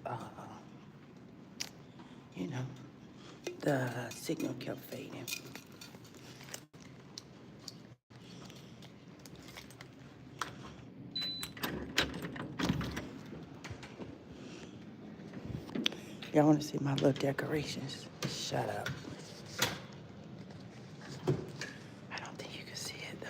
uh, you know, the signal kept fading. Y'all want to see my little decorations? Shut up. I don't think you can see it though.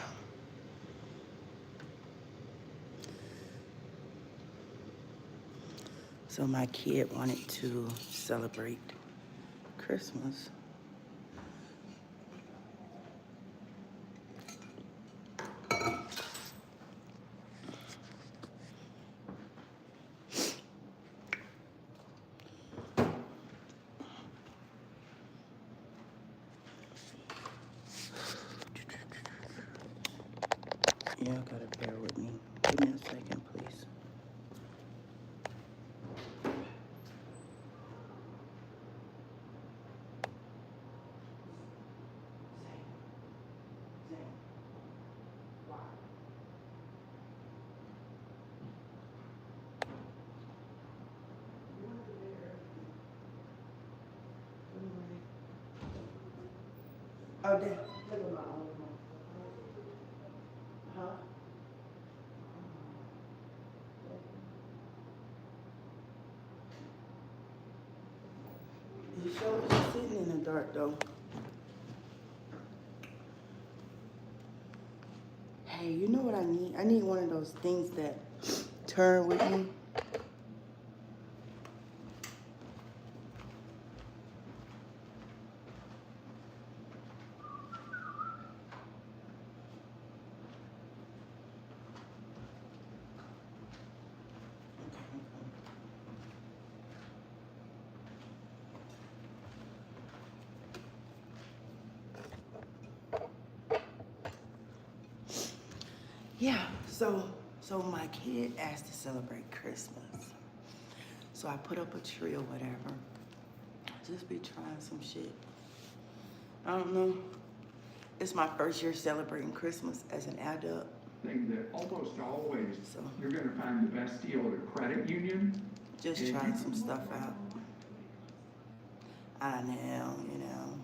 So my kid wanted to celebrate Christmas. Y'all gotta bear with me. Give me a second, please. Oh, there. Look at my own. Huh? You sure it's sitting in the dark though? Hey, you know what I need? I need one of those things that turn with me. Yeah, so my kid asked to celebrate Christmas. So I put up a tree or whatever. Just be trying some shit. I don't know. It's my first year celebrating Christmas as an adult. Thing that almost always So you're going to find the best deal at a credit union. just trying some stuff out. I know, you know.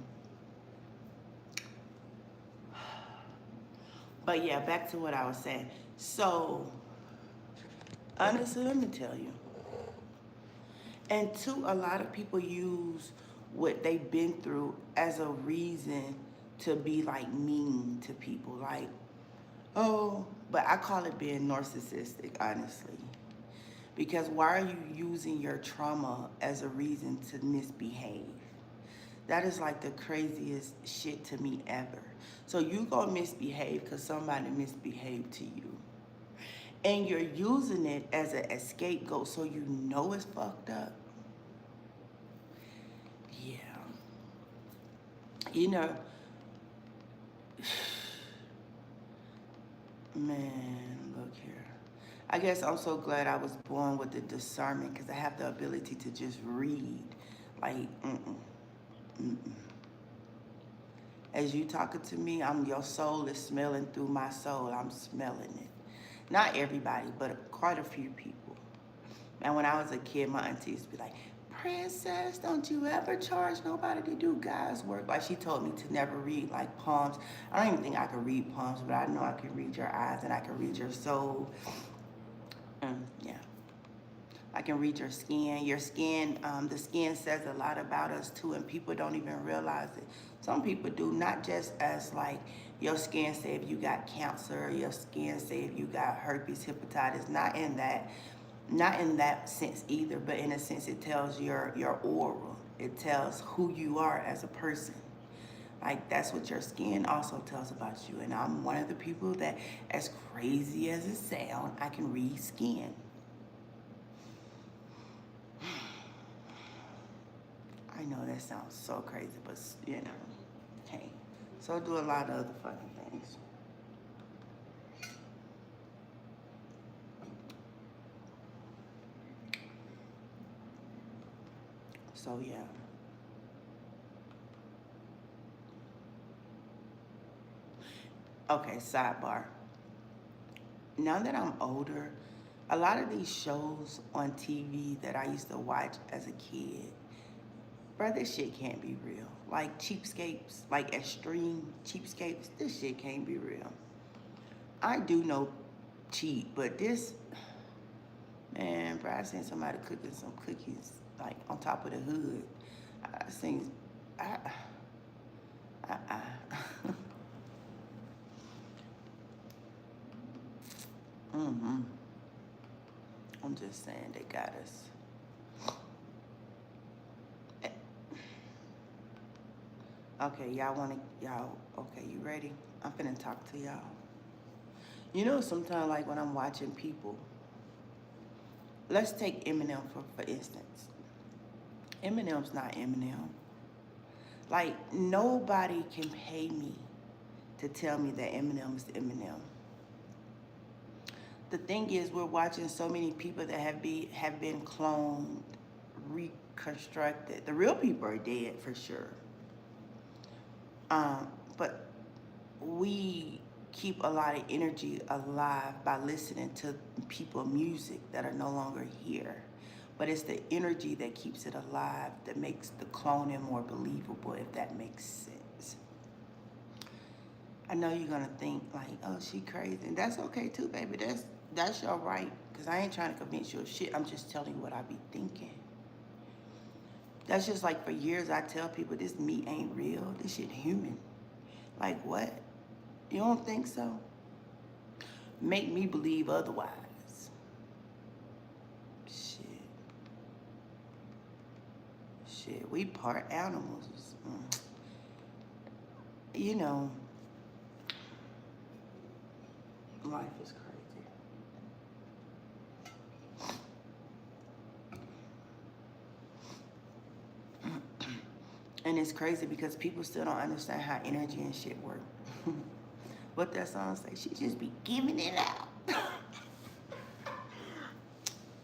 But yeah, back to what I was saying. So honestly, let me tell you. And two, a lot of people use what they've been through as a reason to be like mean to people. Like, oh, but I call it being narcissistic, honestly. Because why are you using your trauma as a reason to misbehave? That is like the craziest shit to me ever. So you gonna misbehave because somebody misbehaved to you. And you're using it as a scapegoat so you know it's fucked up. Yeah. You know, man, look here. I guess I'm so glad I was born with the discernment because I have the ability to just read. Like, mm-mm. As you talking to me, your soul is smelling through my soul. I'm smelling it. Not everybody, but quite a few people. And when I was a kid, my auntie used to be like, Princess, don't you ever charge nobody to do God's work. Like she told me to never read like palms. I don't even think I could read palms, but I know I can read your eyes and I can read your soul. Yeah. I can read your skin. Your skin, the skin says a lot about us too, and people don't even realize it. Some people do, not just as like your skin say if you got cancer, your skin say if you got herpes, hepatitis. Not in that sense either, but in a sense it tells your aura. It tells who you are as a person. Like that's what your skin also tells about you. And I'm one of the people that, as crazy as it sounds, I can read skin. I know that sounds so crazy, but you know, hey. So I do a lot of other fucking things. So yeah. Okay, sidebar. Now that I'm older, A lot of these shows on TV that I used to watch as a kid, bro, this shit can't be real. Like cheapskates, like extreme cheapskates, this shit can't be real. I do know cheap, but this, man, bro, I seen somebody cooking some cookies like on top of the hood. I seen, I, I. mm-hmm. I'm just saying they got us. Okay, okay, you ready? I'm finna talk to y'all. You know, sometimes like when I'm watching people, let's take Eminem for instance. Eminem's not Eminem. Like, nobody can pay me to tell me that Eminem is Eminem. The thing is, we're watching so many people that have been cloned, reconstructed. The real people are dead for sure. But we keep a lot of energy alive by listening to people's music that are no longer here. But it's the energy that keeps it alive that makes the cloning more believable, if that makes sense. I know you're gonna think like, oh, she crazy. And that's okay too, baby. That's your right. Because I ain't trying to convince you of shit. I'm just telling you what I be thinking. That's just like for years I tell people this meat ain't real. This shit human. Like what? You don't think so? Make me believe otherwise. Shit, we part animals. You know, life is crazy. And it's crazy because people still don't understand how energy and shit work. What that song say? She just be giving it out.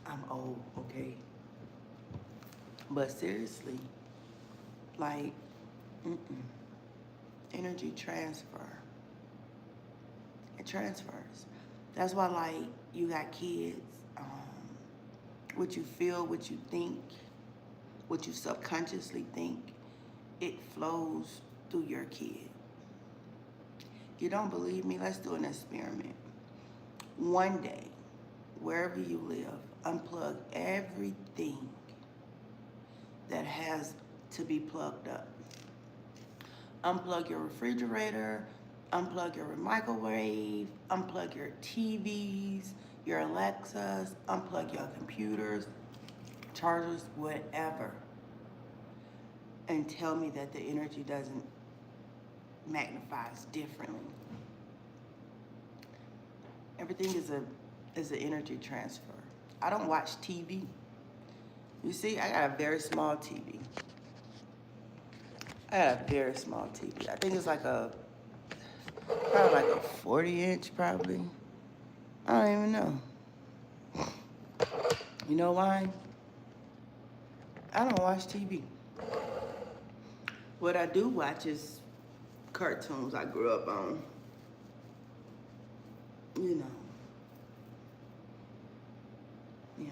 I'm old, okay? But seriously, like, energy transfer. It transfers. That's why, like, you got kids. What you feel, what you think, what you subconsciously think, it flows through your kid. You don't believe me? Let's do an experiment. One day, wherever you live, unplug everything that has to be plugged up. Unplug your refrigerator, unplug your microwave, unplug your TVs, your Alexas, unplug your computers, chargers, whatever. And tell me that the energy doesn't magnifies differently. Everything is an energy transfer. I don't watch TV. You see, I got a very small TV. I got a very small TV. I think it's like probably like a 40-inch probably. I don't even know. You know why? I don't watch TV. What I do watch is cartoons I grew up on. You know. Yeah.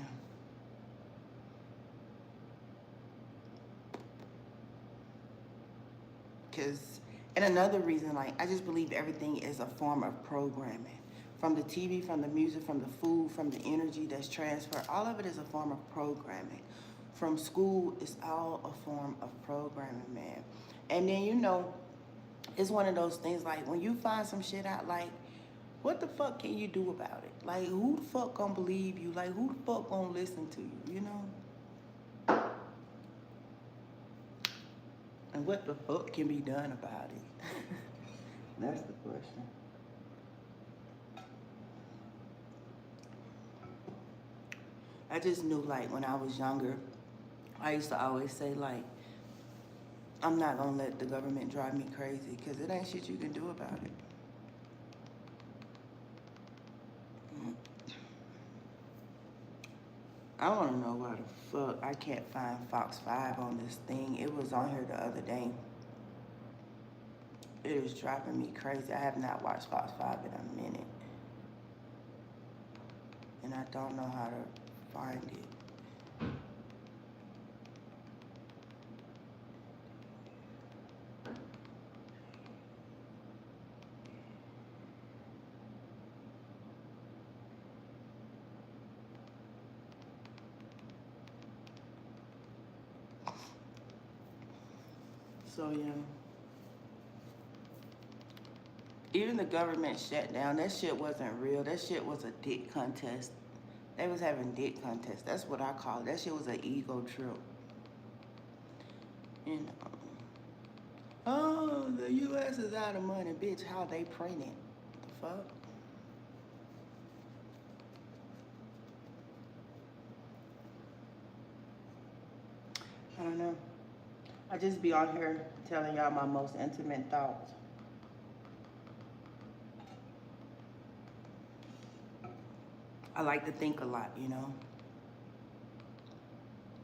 And another reason, like, I just believe everything is a form of programming. From the TV, from the music, from the food, from the energy that's transferred, all of it is a form of programming. From school, it's all a form of programming, man. And then, you know, it's one of those things, like, when you find some shit out, like, what the fuck can you do about it? Like, who the fuck gonna believe you? Like, who the fuck gonna listen to you, you know? And what the fuck can be done about it? That's the question. I just knew, like, when I was younger, I used to always say, like, I'm not gonna let the government drive me crazy, because it ain't shit you can do about it. I wanna know why the fuck I can't find Fox 5 on this thing. It was on here the other day. It is driving me crazy. I have not watched Fox 5 in a minute. and I don't know how to find it. So yeah. Even the government shutdown, that shit wasn't real. That shit was a dick contest. They was having dick contests. That's what I call it. That shit was an ego trip. You know. Oh, the U.S. is out of money, bitch. How they print it? The fuck? I don't know. I just be on here telling y'all my most intimate thoughts. I like to think a lot, you know.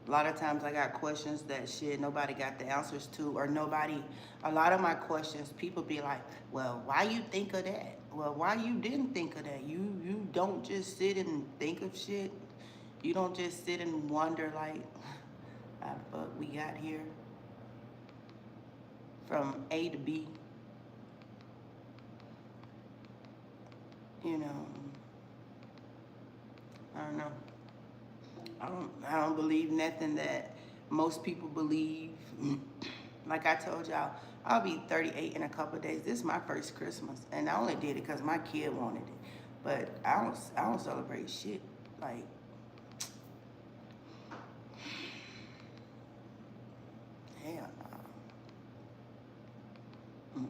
A lot of times I got questions that shit nobody got the answers to, or nobody, a lot of my questions, people be like, well, why you think of that? Well, why you didn't think of that? You don't just sit and think of shit. You don't just sit and wonder like, how the fuck we got here from A to B. You know, I don't know. I don't believe nothing that most people believe. Like I told y'all, I'll be 38 in a couple of days. This is my first Christmas, and I only did it because my kid wanted it. But I don't celebrate shit. Like, hell no.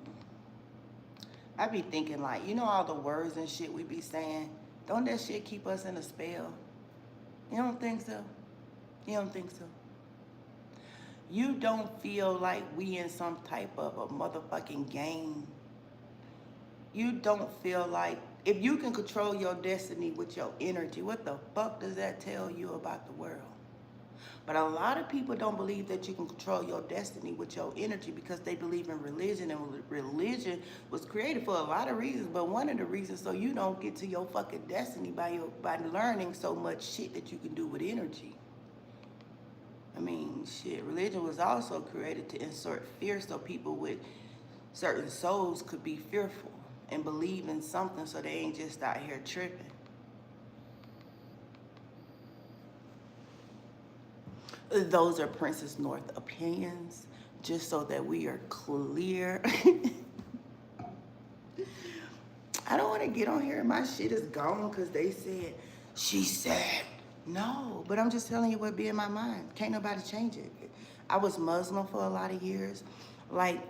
I be thinking like, you know all the words and shit we be saying? Don't that shit keep us in a spell? You don't think so? You don't think so? You don't feel like we in some type of a motherfucking game. You don't feel like, if you can control your destiny with your energy, what the fuck does that tell you about the world? But a lot of people don't believe that you can control your destiny with your energy because they believe in religion, and religion was created for a lot of reasons, but one of the reasons so you don't get to your fucking destiny by learning so much shit that you can do with energy. I mean, shit, religion was also created to insert fear so people with certain souls could be fearful and believe in something so they ain't just out here tripping. Those are Princess North opinions, just so that we are clear. I don't want to get on here and my shit is gone because they said, she said. No, but I'm just telling you what be in my mind. Can't nobody change it. I was Muslim for a lot of years. Like,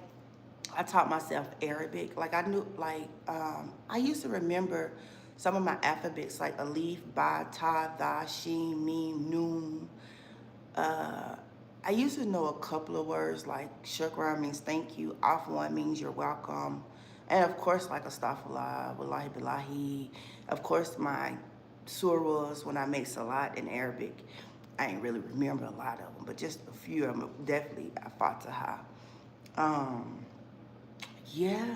I taught myself Arabic. Like, I knew, like, I used to remember some of my alphabets, like alif, ba, ta, tha, shin, mim, noon. I used to know a couple of words, like shukran means thank you, afwan means you're welcome, and of course like astaghfirullah, wallahi billahi. Of course my surahs when I make salat in Arabic, I ain't really remember a lot of them, but just a few of them, definitely Fatiha. Yeah.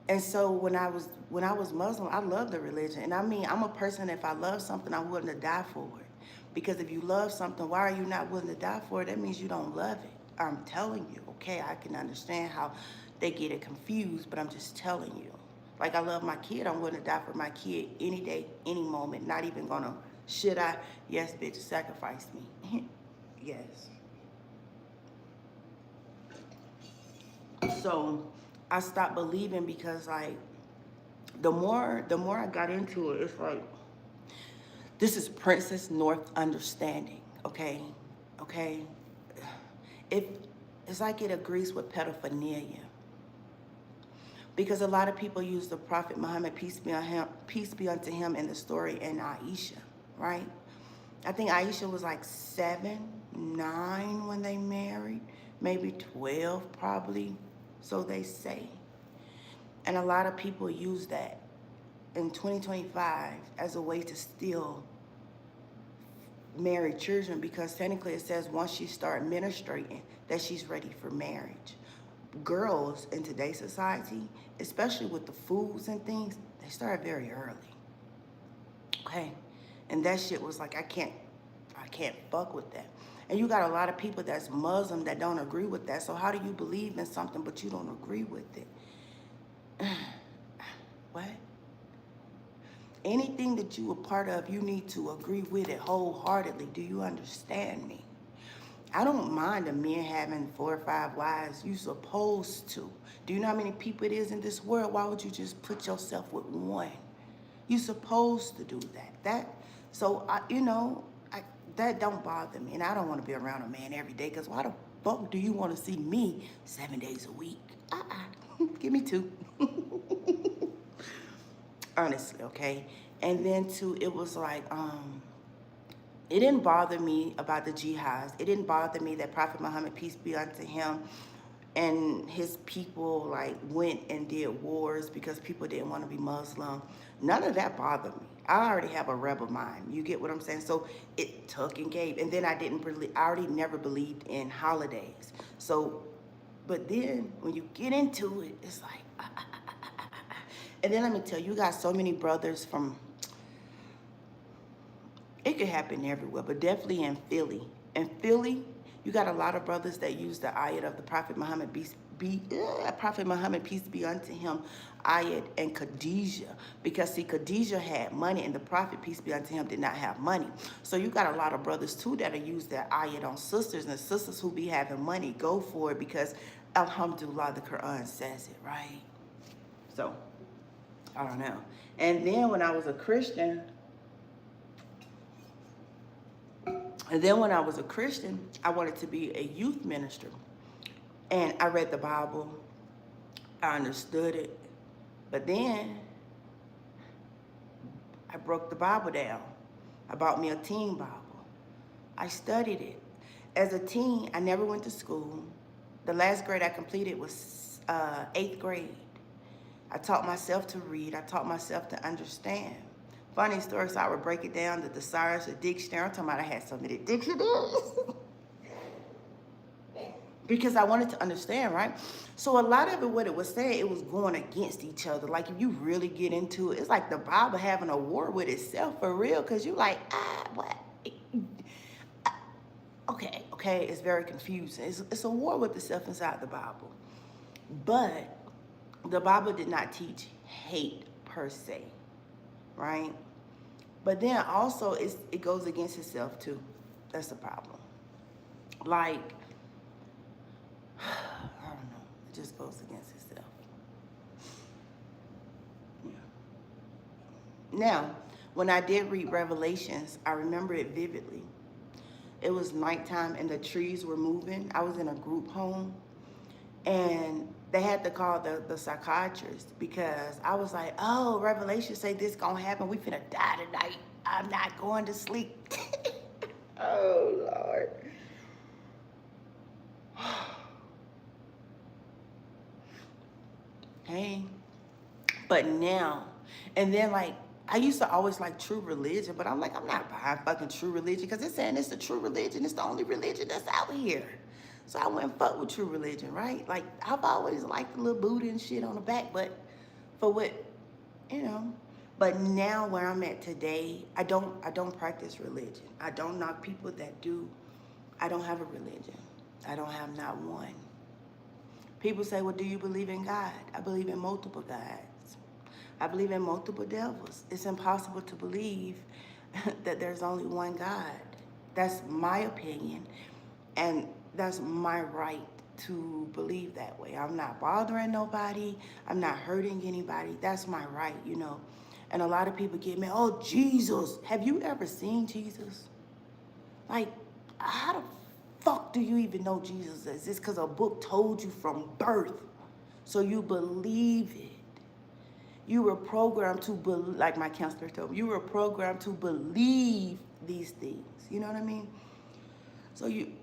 And so when I was Muslim, I loved the religion. And I mean, I'm a person, if I love something, I'm willing to die for it. Because if you love something, why are you not willing to die for it? That means you don't love it. I'm telling you, okay? I can understand how they get it confused, but I'm just telling you. Like, I love my kid. I'm willing to die for my kid any day, any moment. Not even gonna, should I? Yes, bitch, sacrifice me. Yes. So I stopped believing because, like, the more I got into it, it's like, this is Princess North understanding, okay? Okay? It's like it agrees with pedophilia. Because a lot of people use the Prophet Muhammad, peace be unto him, in the story in Aisha, right? I think Aisha was like 7, 9 when they married, maybe 12 probably, so they say. And a lot of people use that in 2025 as a way to still marry children, because technically it says once she start menstruating that she's ready for marriage. Girls in today's society, especially with the foods and things, they start very early. Hey, and that shit was like, I can't fuck with that. And you got a lot of people that's Muslim that don't agree with that. So how do you believe in something but you don't agree with it? What? Anything that you a part of, you need to agree with it wholeheartedly. Do you understand me? I don't mind a man having 4 or 5 wives. You supposed to. Do you know how many people it is in this world? Why would you just put yourself with one? You supposed to do that. That don't bother me. And I don't want to be around a man every day, because why the fuck do you want to see me 7 days a week? Give me 2. Honestly, okay? And then too, it was like, it didn't bother me about the jihads. It didn't bother me that Prophet Muhammad, peace be unto him, and his people like went and did wars because people didn't want to be Muslim. None of that bothered me. I already have a rebel mind. You get what I'm saying? So it took and gave. And then I already never believed in holidays. So, but then when you get into it, it's like, And then let me tell you, you got so many brothers from, it could happen everywhere, but definitely in Philly. In Philly, you got a lot of brothers that use the ayat of the Prophet Muhammad, peace be unto him, ayat and Khadijah. Because see, Khadijah had money and the Prophet, peace be unto him, did not have money. So you got a lot of brothers too that use their ayat on sisters, and sisters who be having money go for it because, alhamdulillah, the Quran says it, right? So, I don't know. And then when I was a Christian, I wanted to be a youth minister. And I read the Bible. I understood it. But then I broke the Bible down. I bought me a teen Bible. I studied it. As a teen, I never went to school. The last grade I completed was 8th grade. I taught myself to read. I taught myself to understand. Funny story, so I would break it down, the thesaurus, the dictionary. I'm talking about I had so many dictionaries. Because I wanted to understand, right? So a lot of it, what it was saying, it was going against each other. Like if you really get into it, it's like the Bible having a war with itself for real. Because you're like, what? Okay, it's very confusing. It's a war with itself inside the Bible. But the Bible did not teach hate per se, right? But then also it goes against itself too. That's the problem. Like, I don't know. It just goes against itself. Yeah. Now, when I did read Revelations, I remember it vividly. It was nighttime and the trees were moving. I was in a group home and they had to call the psychiatrist because I was like, oh, Revelation say this gonna happen. We finna die tonight. I'm not going to sleep. Oh, Lord. Hey. But now, and then like, I used to always like True Religion, but I'm like, I'm not buying fucking True Religion because it's saying it's the true religion. It's the only religion that's out here. So I wouldn't fuck with True Religion, right? Like, I've always liked the little Buddha and shit on the back, but for what, you know. But now where I'm at today, I don't practice religion. I don't knock people that do. I don't have a religion. I don't have not one. People say, well, do you believe in God? I believe in multiple gods. I believe in multiple devils. It's impossible to believe that there's only one God. That's my opinion. And that's my right to believe that way. I'm not bothering nobody. I'm not hurting anybody. That's my right, you know. And a lot of people get me, oh, Jesus. Have you ever seen Jesus? Like, how the fuck do you even know Jesus is? It's because a book told you from birth. So you believe it. You were programmed to believe, like my counselor told me, you were programmed to believe these things. You know what I mean? So you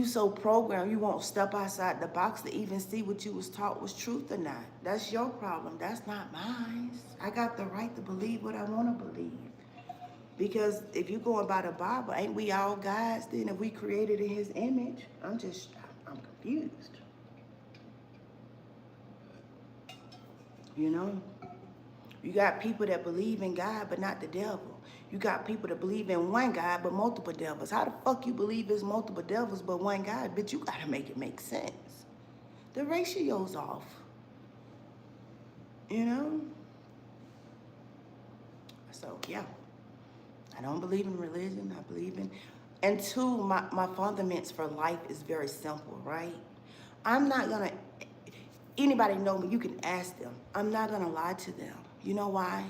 so programmed, you won't step outside the box to even see what you was taught was truth or not. That's your problem. That's not mine. I got the right to believe what I want to believe. Because if you're going by the Bible, ain't we all gods then? If we created in his image, I'm confused. You know? You got people that believe in God, but not the devil. You got people that believe in one God but multiple devils. How the fuck you believe it's multiple devils but one God? But you gotta make it make sense. The ratio's off. You know? So, yeah. I don't believe in religion. I believe in... And two, my fundaments for life is very simple, right? I'm not gonna... Anybody know me, you can ask them. I'm not gonna lie to them. You know why?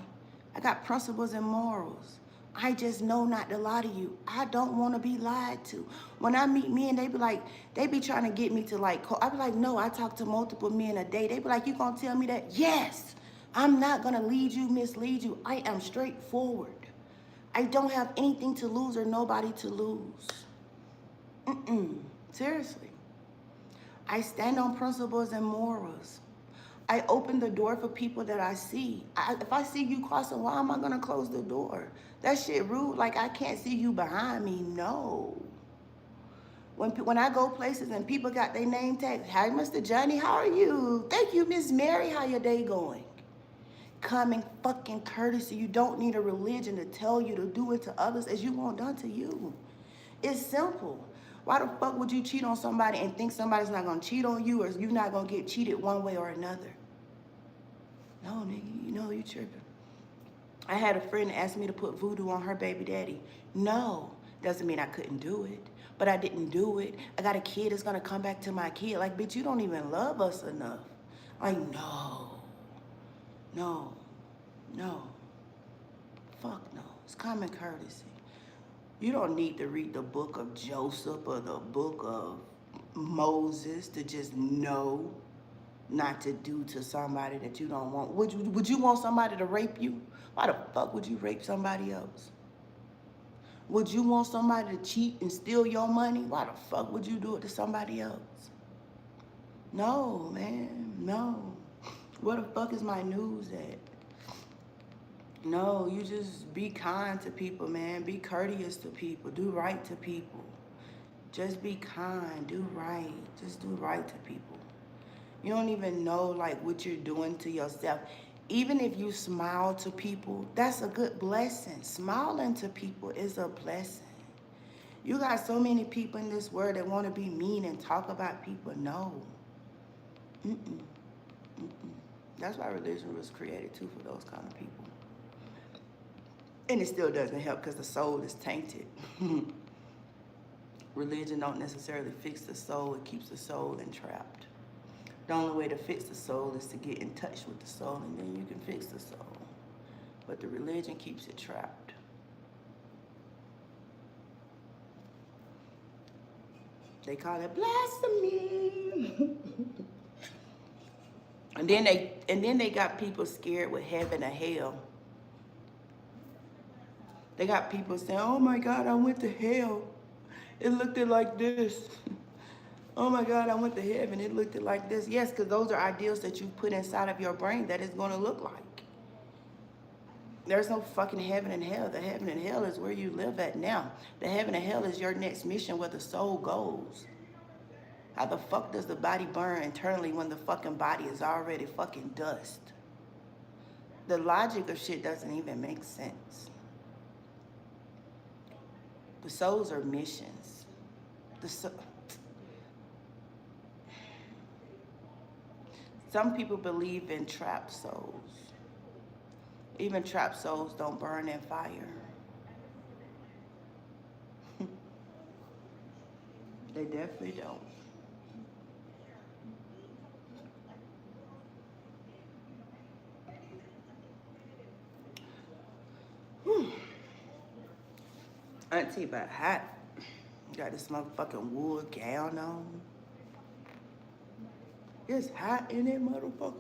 I got principles and morals. I just know not to lie to you. I don't want to be lied to. When I meet men, they be like, they be trying to get me to like, I be like, no, I talk to multiple men a day. They be like, you gonna tell me that? Yes, I'm not gonna lead you, mislead you. I am straightforward. I don't have anything to lose or nobody to lose. Seriously. I stand on principles and morals. I open the door for people that I see. If I see you crossing, why am I gonna close the door? That shit rude, like I can't see you behind me, no. When I go places and people got their name tags, hi, Mr. Johnny, how are you? Thank you, Miss Mary, how your day going? Common fucking courtesy. You don't need a religion to tell you to do it to others as you want done to you. It's simple. Why the fuck would you cheat on somebody and think somebody's not gonna cheat on you or you're not gonna get cheated one way or another? No, nigga, you know you tripping. I had a friend ask me to put voodoo on her baby daddy. No, doesn't mean I couldn't do it, but I didn't do it. I got a kid that's gonna come back to my kid. Like, bitch, you don't even love us enough. Like, no, fuck no. It's common courtesy. You don't need to read the book of Joseph or the book of Moses to just know not to do to somebody that you don't want. Would you want somebody to rape you? Why the fuck would you rape somebody else? Would you want somebody to cheat and steal your money? Why the fuck would you do it to somebody else? No, man, no. Where the fuck is my news at? No, you just be kind to people, man. Be courteous to people. Do right to people. Just be kind. Do right. Just do right to people. You don't even know like what you're doing to yourself. Even if you smile to people, that's a good blessing. Smiling to people is a blessing. You got so many people in this world that want to be mean and talk about people. No. That's why religion was created too, for those kind of people. And it still doesn't help because the soul is tainted. Religion don't necessarily fix the soul. It keeps the soul entrapped. The only way to fix the soul is to get in touch with the soul, and then you can fix the soul. But the religion keeps it trapped. They call it blasphemy. And then they got people scared with heaven and hell. They got people saying, oh my God, I went to hell. It looked like this. Oh my God, I went to heaven. It looked like this. Yes, because those are ideals that you put inside of your brain that it's going to look like. There's no fucking heaven and hell. The heaven and hell is where you live at now. The heaven and hell is your next mission where the soul goes. How the fuck does the body burn internally when the fucking body is already fucking dust? The logic of shit doesn't even make sense. The souls are missions. Some people believe in trapped souls. Even trapped souls don't burn in fire. They definitely don't. Auntie, but hot. Got this motherfucking wool gown on. It's hot in that motherfucker.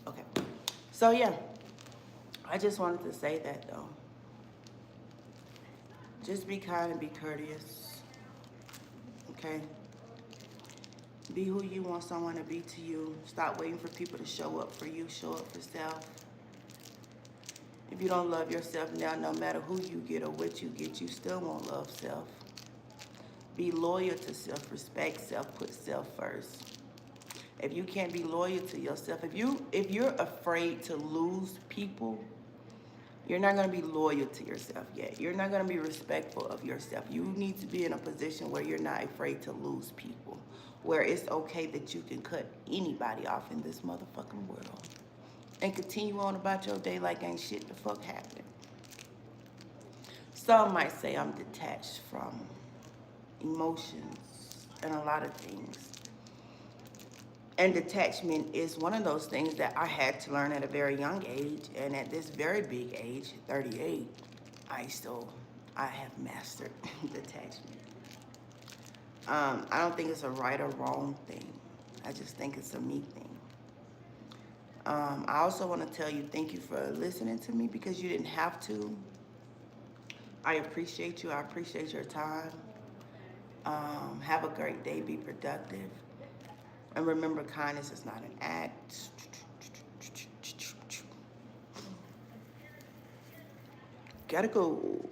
Okay. So yeah, I just wanted to say that though. Just be kind and be courteous. Okay? Be who you want someone to be to you. Stop waiting for people to show up for you. Show up for self. If you don't love yourself now, no matter who you get or what you get, you still won't love self. Be loyal to self, respect self, put self first. If you can't be loyal to yourself, if you're afraid to lose people, You're not going to be loyal to yourself yet. You're not going to be respectful of yourself. You need to be in a position where you're not afraid to lose people, where it's okay that you can cut anybody off in this motherfucking world and continue on about your day like ain't shit the fuck happened. Some might say I'm detached from emotions and a lot of things. And detachment is one of those things that I had to learn at a very young age. And at this very big age, 38, I have mastered detachment. I don't think it's a right or wrong thing. I just think it's a me thing. I also want to tell you thank you for listening to me because you didn't have to. I appreciate you. I appreciate your time. Have a great day. Be productive. And remember, kindness is not an act. Gotta go.